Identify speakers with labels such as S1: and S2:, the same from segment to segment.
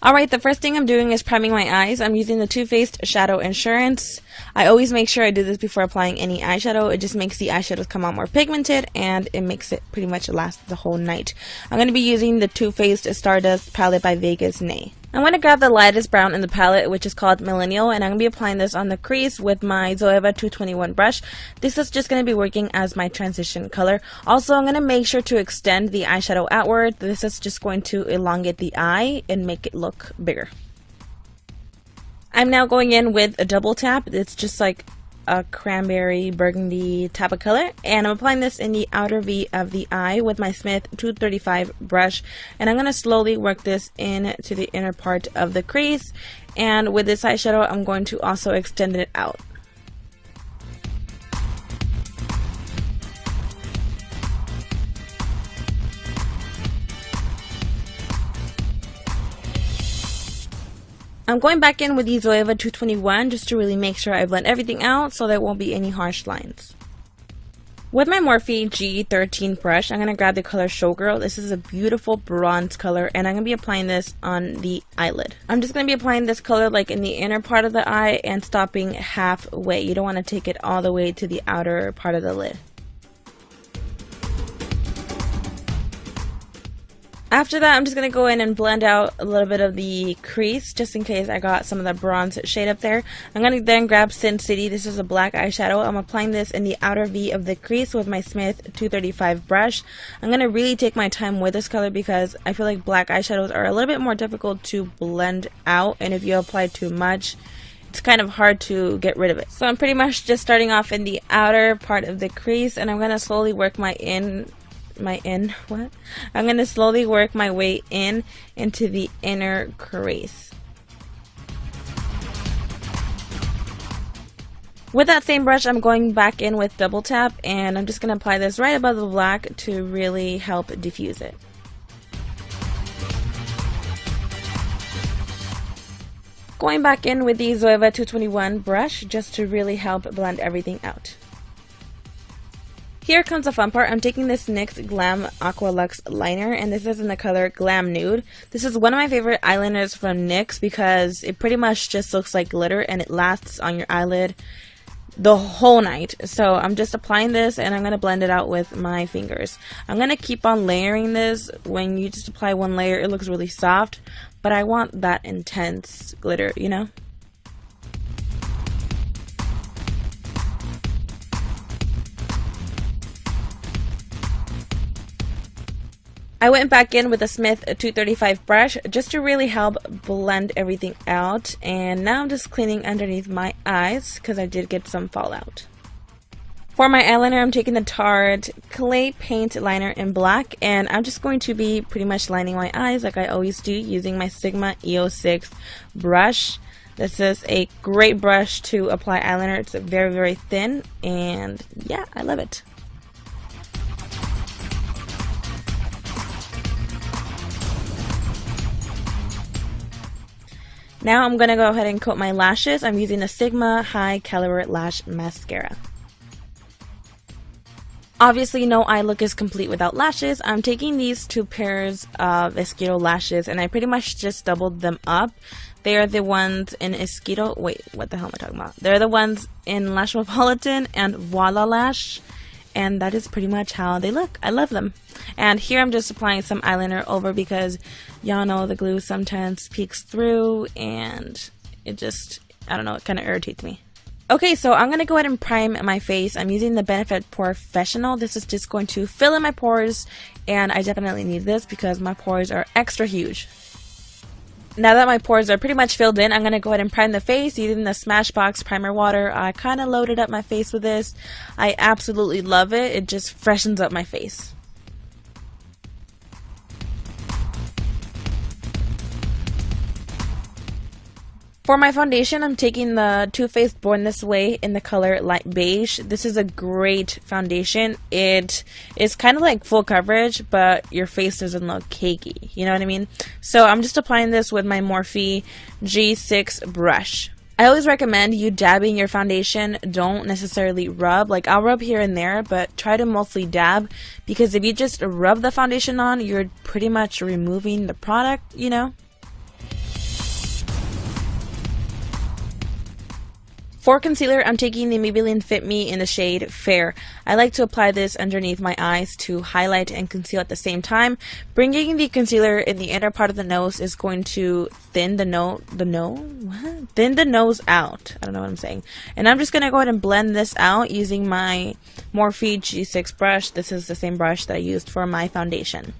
S1: Alright, the first thing I'm doing is priming my eyes. I'm using the Too Faced Shadow Insurance. I always make sure I do this before applying any eyeshadow. It just makes the eyeshadows come out more pigmented and it makes it pretty much last the whole night. I'm going to be using the Too Faced Stardust palette by Vegas Nay. I'm going to grab the lightest brown in the palette, which is called Millennial, and I'm going to be applying this on the crease with my Zoeva 221 brush. This is just going to be working as my transition color. Also, I'm going to make sure to extend the eyeshadow outward. This is just going to elongate the eye and make it look bigger. I'm now going in with a double tap. It's just like a cranberry burgundy type of color, and I'm applying this in the outer V of the eye with my Smith 235 brush, and I'm going to slowly work this into the inner part of the crease, and with this eyeshadow I'm going to also extend it out. I'm going back in with the Zoeva 221 just to really make sure I blend everything out so there won't be any harsh lines. With my Morphe G13 brush, I'm going to grab the color Showgirl. This is a beautiful bronze color, and I'm going to be applying this on the eyelid. I'm just going to be applying this color like in the inner part of the eye and stopping halfway. You don't want to take it all the way to the outer part of the lid. After that, I'm just going to go in and blend out a little bit of the crease, just in case I got some of the bronze shade up there. I'm going to then grab Sin City. This is a black eyeshadow. I'm applying this in the outer V of the crease with my Smith 235 brush. I'm going to really take my time with this color because I feel like black eyeshadows are a little bit more difficult to blend out, and if you apply too much, it's kind of hard to get rid of it. So I'm pretty much just starting off in the outer part of the crease, and I'm going to slowly work I'm going to slowly work my way into the inner crease. With that same brush, I'm going back in with double tap, and I'm just going to apply this right above the black to really help diffuse it. Going back in with the Zoeva 221 brush just to really help blend everything out. Here comes the fun part. I'm taking this NYX Glam Aqua Luxe liner, and this is in the color Glam Nude. This is one of my favorite eyeliners from NYX because it pretty much just looks like glitter and it lasts on your eyelid the whole night. So I'm just applying this and I'm going to blend it out with my fingers. I'm going to keep on layering this. When you just apply one layer, it looks really soft, but I want that intense glitter, you know? I went back in with a Smith 235 brush just to really help blend everything out, and now I'm just cleaning underneath my eyes because I did get some fallout. For my eyeliner, I'm taking the Tarte Clay Paint Liner in black, and I'm just going to be pretty much lining my eyes like I always do using my Sigma EO6 brush. This is a great brush to apply eyeliner. It's very, very thin, and yeah, I love it. Now I'm going to go ahead and coat my lashes. I'm using the Sigma High Caliber Lash Mascara. Obviously, no eye look is complete without lashes. I'm taking these two pairs of Esquito lashes and I pretty much just doubled them up. They are the ones in Esquito. Wait, what the hell am I talking about? They're the ones in Lashmopolitan and Voila Lash. And that is pretty much how they look. I love them. And here I'm just applying some eyeliner over because y'all know the glue sometimes peeks through and it just, I don't know, it kind of irritates me. Okay, so I'm going to go ahead and prime my face. I'm using the Benefit Professional. This is just going to fill in my pores, and I definitely need this because my pores are extra huge. Now that my pores are pretty much filled in, I'm going to go ahead and prime the face using the Smashbox Primer Water. I kind of loaded up my face with this. I absolutely love it. It just freshens up my face. For my foundation, I'm taking the Too Faced Born This Way in the color Light Beige. This is a great foundation. It is kind of like full coverage, but your face doesn't look cakey. You know what I mean? So I'm just applying this with my Morphe G6 brush. I always recommend you dabbing your foundation. Don't necessarily rub. Like, I'll rub here and there, but try to mostly dab, because if you just rub the foundation on, you're pretty much removing the product, you know? For concealer, I'm taking the Maybelline Fit Me in the shade Fair. I like to apply this underneath my eyes to highlight and conceal at the same time. Bringing the concealer in the inner part of the nose is going to thin the nose out. I don't know what I'm saying. And I'm just going to go ahead and blend this out using my Morphe G6 brush. This is the same brush that I used for my foundation.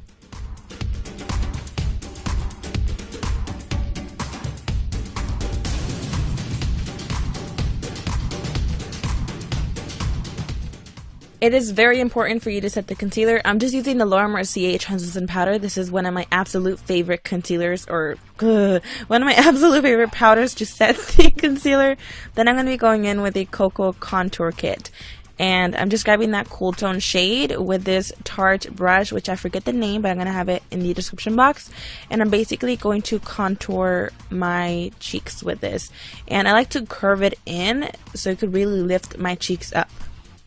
S1: It is very important for you to set the concealer. I'm just using the Laura Mercier translucent powder. This is one of my absolute favorite concealers, or one of my absolute favorite powders to set the concealer. Then I'm going to be going in with a Cocoa Contour Kit. And I'm just grabbing that cool tone shade with this Tarte brush, which I forget the name, but I'm going to have it in the description box. And I'm basically going to contour my cheeks with this. And I like to curve it in so it could really lift my cheeks up.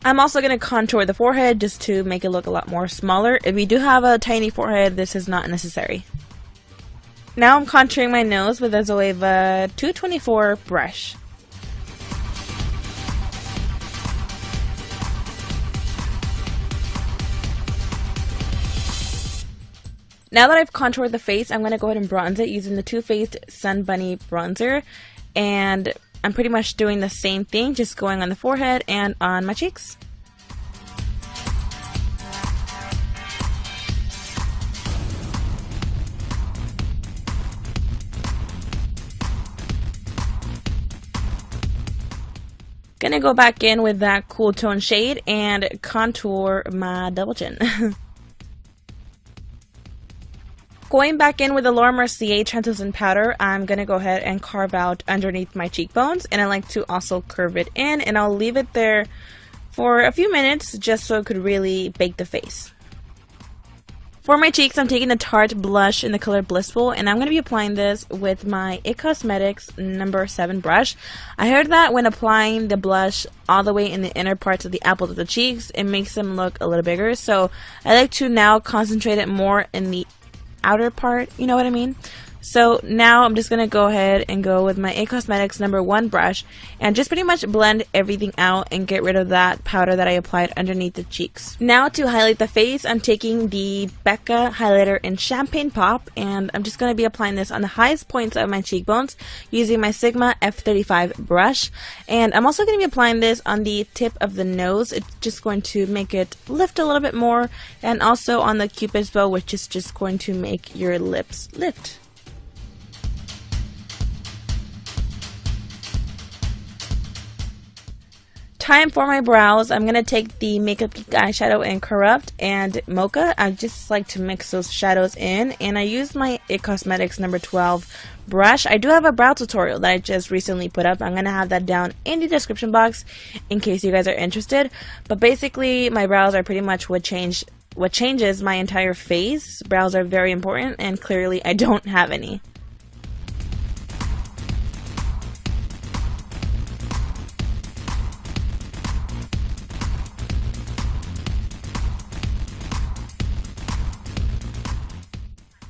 S1: I'm also going to contour the forehead just to make it look a lot more smaller. If you do have a tiny forehead, this is not necessary. Now I'm contouring my nose with a Zoeva 224 brush. Now that I've contoured the face, I'm going to go ahead and bronze it using the Too Faced Sun Bunny bronzer. And I'm pretty much doing the same thing, just going on the forehead and on my cheeks. Gonna go back in with that cool tone shade and contour my double chin. Going back in with the Laura Mercier translucent powder, I'm going to go ahead and carve out underneath my cheekbones, and I like to also curve it in, and I'll leave it there for a few minutes just so it could really bake the face. For my cheeks, I'm taking the Tarte blush in the color Blissful, and I'm going to be applying this with my IT Cosmetics number 7 brush. I heard that when applying the blush all the way in the inner parts of the apples of the cheeks, it makes them look a little bigger, so I like to now concentrate it more in the outer part, you know what I mean? So now I'm just going to go ahead and go with my IT Cosmetics number 1 brush and just pretty much blend everything out and get rid of that powder that I applied underneath the cheeks. Now to highlight the face, I'm taking the Becca highlighter in Champagne Pop, and I'm just going to be applying this on the highest points of my cheekbones using my Sigma F35 brush. And I'm also going to be applying this on the tip of the nose. It's just going to make it lift a little bit more, and also on the Cupid's bow, which is just going to make your lips lift. Time for my brows. I'm going to take the Makeup Geek eyeshadow in Corrupt and Mocha. I just like to mix those shadows in, and I use my IT Cosmetics number 12 brush. I do have a brow tutorial that I just recently put up. I'm going to have that down in the description box in case you guys are interested. But basically, my brows are pretty much what changes my entire face. Brows are very important, and clearly I don't have any.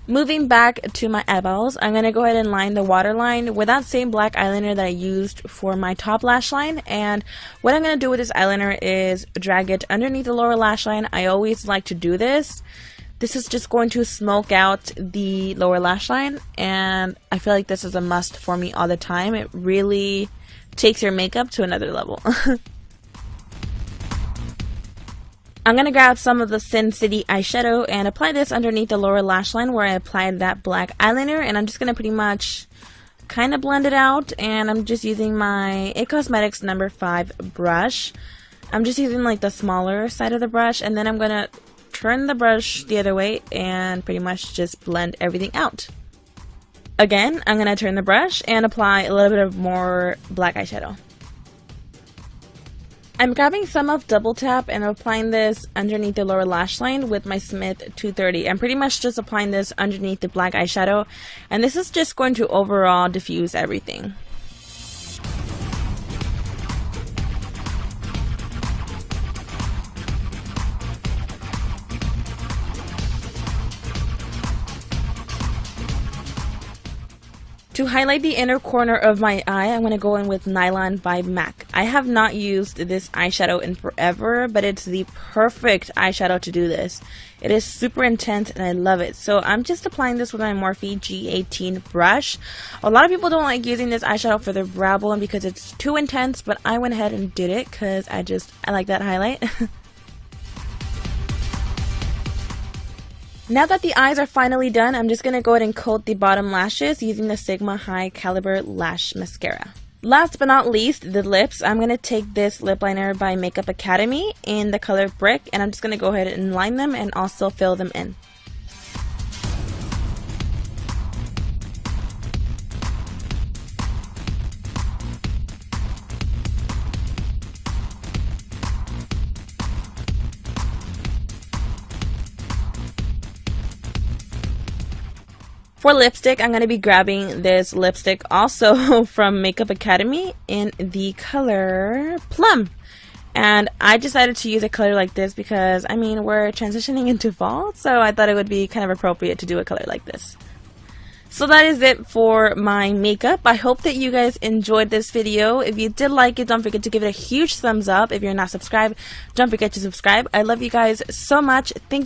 S1: Moving back to my eyeballs, I'm going to go ahead and line the waterline with that same black eyeliner that I used for my top lash line. And what I'm going to do with this eyeliner is drag it underneath the lower lash line. I always like to do this. This is just going to smoke out the lower lash line, and I feel like this is a must for me all the time. It really takes your makeup to another level. I'm going to grab some of the Sin City eyeshadow and apply this underneath the lower lash line where I applied that black eyeliner, and I'm just going to pretty much kind of blend it out, and I'm just using my IT Cosmetics number 5 brush. I'm just using like the smaller side of the brush, and then I'm going to turn the brush the other way and pretty much just blend everything out. Again, I'm going to turn the brush and apply a little bit of more black eyeshadow. I'm grabbing some of Double Tap and applying this underneath the lower lash line with my Smith 230. I'm pretty much just applying this underneath the black eyeshadow, and this is just going to overall diffuse everything. To highlight the inner corner of my eye, I'm going to go in with Nylon by MAC. I have not used this eyeshadow in forever, but it's the perfect eyeshadow to do this. It is super intense and I love it. So I'm just applying this with my Morphe G18 brush. A lot of people don't like using this eyeshadow for their brow bone because it's too intense, but I went ahead and did it because I like that highlight. Now that the eyes are finally done, I'm just going to go ahead and coat the bottom lashes using the Sigma High Caliber Lash Mascara. Last but not least, the lips. I'm going to take this lip liner by Makeup Academy in the color Brick, and I'm just going to go ahead and line them and also fill them in. For lipstick, I'm going to be grabbing this lipstick also from Makeup Academy in the color Plum. And I decided to use a color like this because, I mean, we're transitioning into fall, so I thought it would be kind of appropriate to do a color like this. So that is it for my makeup. I hope that you guys enjoyed this video. If you did like it, don't forget to give it a huge thumbs up. If you're not subscribed, don't forget to subscribe. I love you guys so much. Thank